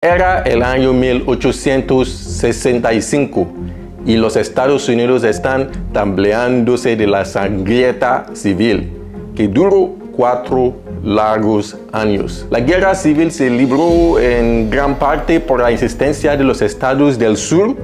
Era el año 1865 y los Estados Unidos están tambaleándose de la sangrienta civil, que duró 4 largos años. La guerra civil se libró en gran parte por la insistencia de los estados del sur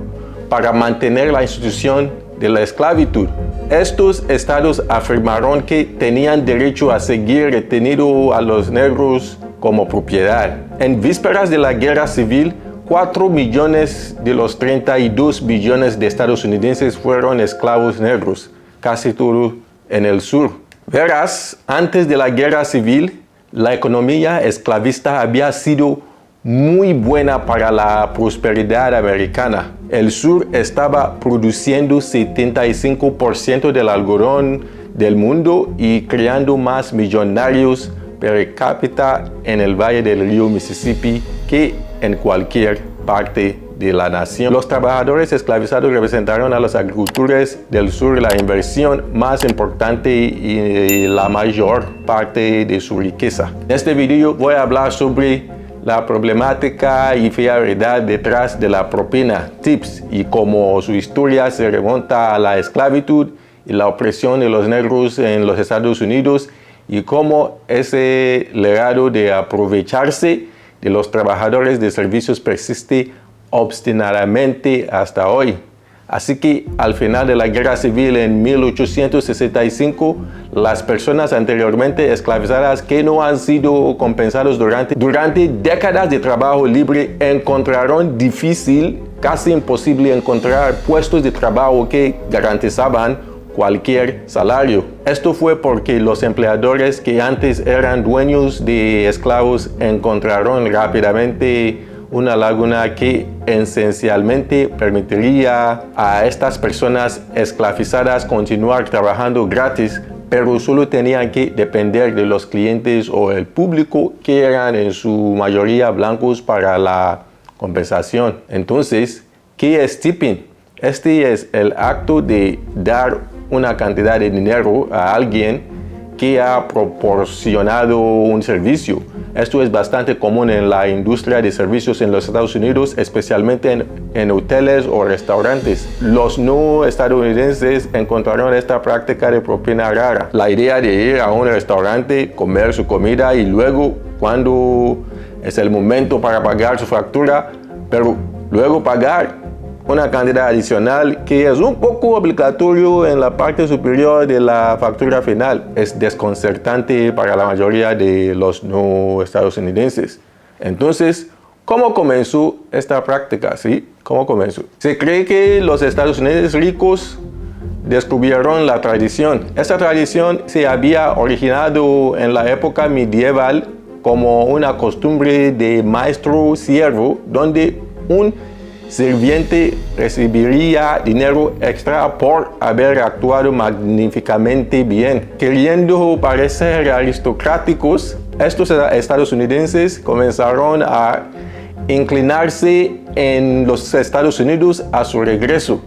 para mantener la institución de la esclavitud. Estos estados afirmaron que tenían derecho a seguir reteniendo a los negros como propiedad. En vísperas de la guerra civil, 4 millones de los 32 billones de estadounidenses fueron esclavos negros, casi todo en el sur. Verás, antes de la guerra civil, la economía esclavista había sido muy buena para la prosperidad americana. El sur estaba produciendo 75% del algodón del mundo y creando más millonarios per cápita en el valle del río Mississippi que en cualquier parte de la nación. Los trabajadores esclavizados representaron a los agricultores del sur la inversión más importante y la mayor parte de su riqueza. En este video voy a hablar sobre la problemática y fea verdad detrás de la propina, tips y cómo su historia se remonta a la esclavitud y la opresión de los negros en los Estados Unidos y cómo ese legado de aprovecharse de los trabajadores de servicios persiste obstinadamente hasta hoy. Así que al final de la guerra civil en 1865, las personas anteriormente esclavizadas que no han sido compensados durante décadas de trabajo libre encontraron difícil, casi imposible encontrar puestos de trabajo que garantizaban cualquier salario. Esto fue porque los empleadores que antes eran dueños de esclavos encontraron rápidamente una laguna que esencialmente permitiría a estas personas esclavizadas continuar trabajando gratis, pero solo tenían que depender de los clientes o el público que eran en su mayoría blancos para la compensación. Entonces, ¿qué es tipping? Este es el acto de dar una cantidad de dinero a alguien que ha proporcionado un servicio. Esto es bastante común en la industria de servicios en los Estados Unidos, especialmente en hoteles o restaurantes. Los no estadounidenses encontraron esta práctica de propina rara. La idea de ir a un restaurante, comer su comida y luego, cuando es el momento para pagar su factura, pero luego pagar una cantidad adicional que es un poco obligatorio en la parte superior de la factura final. Es desconcertante para la mayoría de los no estadounidenses. Entonces, ¿cómo comenzó esta práctica? ¿Sí? ¿Cómo comenzó? Se cree que los estadounidenses ricos descubrieron la tradición. Esta tradición se había originado en la época medieval como una costumbre de maestro-siervo, donde un sirviente recibiría dinero extra por haber actuado magníficamente bien. Queriendo parecer aristocráticos, estos estadounidenses comenzaron a inclinarse en los Estados Unidos a su regreso.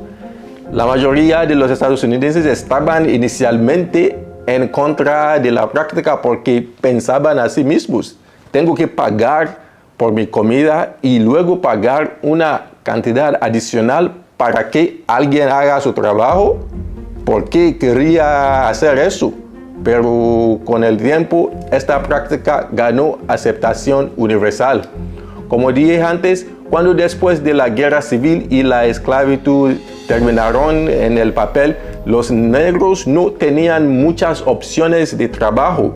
La mayoría de los estadounidenses estaban inicialmente en contra de la práctica porque pensaban a sí mismos: tengo que pagar por mi comida y luego pagar una cantidad adicional para que alguien haga su trabajo. ¿Por qué quería hacer eso? Pero con el tiempo esta práctica ganó aceptación universal. Como dije antes, cuando después de la guerra civil y la esclavitud terminaron en el papel, los negros no tenían muchas opciones de trabajo.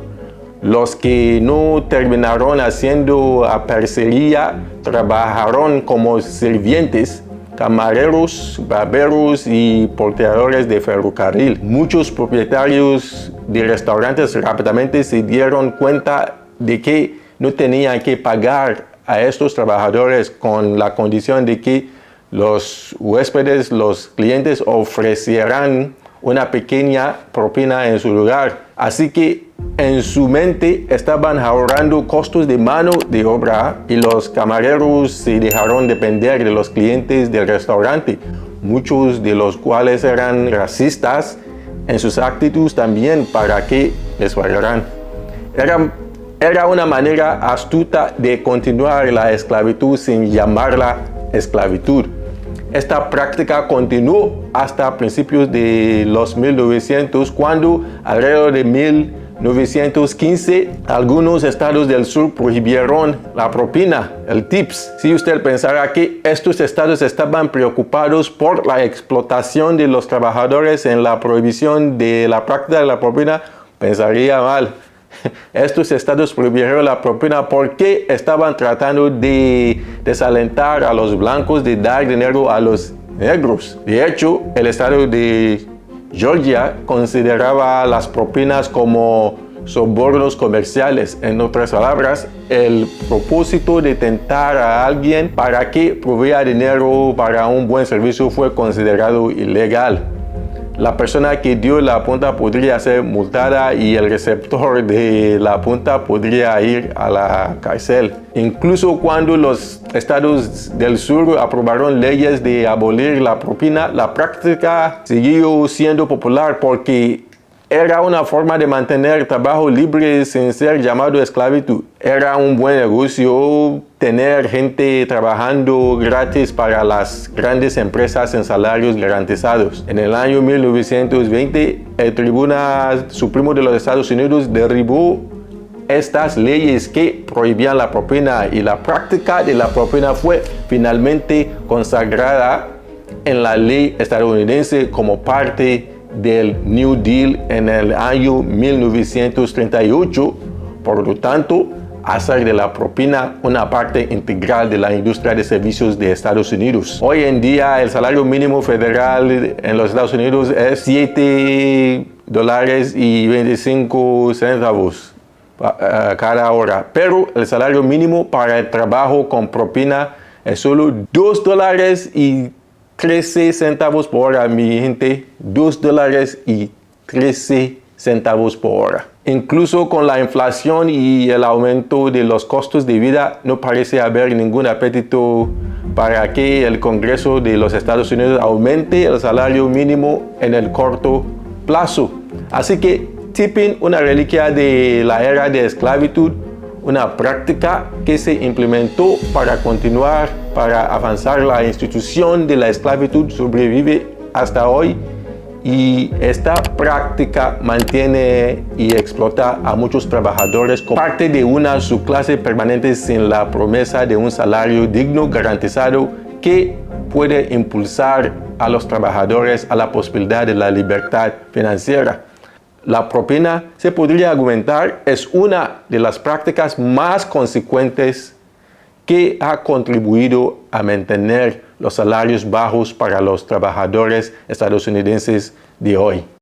Los que no terminaron haciendo aparcería trabajaron como sirvientes, camareros, barberos y porteadores de ferrocarril. Muchos propietarios de restaurantes rápidamente se dieron cuenta de que no tenían que pagar a estos trabajadores con la condición de que los huéspedes, los clientes ofrecieran una pequeña propina en su lugar. Así que en su mente estaban ahorrando costos de mano de obra y los camareros se dejaron depender de los clientes del restaurante, muchos de los cuales eran racistas en sus actitudes también para que les pagaran. Era Era una manera astuta de continuar la esclavitud sin llamarla esclavitud. Esta práctica continuó hasta principios de los 1900, cuando alrededor de 1915 algunos estados del sur prohibieron la propina, el tips. Si usted pensara que estos estados estaban preocupados por la explotación de los trabajadores en la prohibición de la práctica de la propina, pensaría mal. Estos estados prohibieron la propina porque estaban tratando de desalentar a los blancos de dar dinero a los negros. De hecho, el estado de Georgia consideraba las propinas como sobornos comerciales. En otras palabras, el propósito de tentar a alguien para que provea dinero para un buen servicio fue considerado ilegal. La persona que dio la punta podría ser multada y el receptor de la punta podría ir a la cárcel. Incluso cuando los estados del sur aprobaron leyes de abolir la propina, la práctica siguió siendo popular porque era una forma de mantener trabajo libre sin ser llamado esclavitud. Era un buen negocio tener gente trabajando gratis para las grandes empresas en salarios garantizados. En el año 1920, el Tribunal Supremo de los Estados Unidos derribó estas leyes que prohibían la propina y la práctica de la propina fue finalmente consagrada en la ley estadounidense como parte del New Deal en el año 1938. Por lo tanto, hacer de la propina una parte integral de la industria de servicios de Estados Unidos. Hoy en día, el salario mínimo federal en los Estados Unidos es $7.25 cada hora, pero el salario mínimo para el trabajo con propina es solo $2.13 por hora, mi gente. $2.13 por hora. Incluso con la inflación y el aumento de los costos de vida, no parece haber ningún apetito para que el Congreso de los Estados Unidos aumente el salario mínimo en el corto plazo. Así que tipping, una reliquia de la era de esclavitud, una práctica que se implementó para continuar, para avanzar la institución de la esclavitud, sobrevive hasta hoy, y esta práctica mantiene y explota a muchos trabajadores como parte de una subclase permanente sin la promesa de un salario digno garantizado que puede impulsar a los trabajadores a la posibilidad de la libertad financiera. La propina, se podría argumentar, es una de las prácticas más consecuentes que ha contribuido a mantener los salarios bajos para los trabajadores estadounidenses de hoy.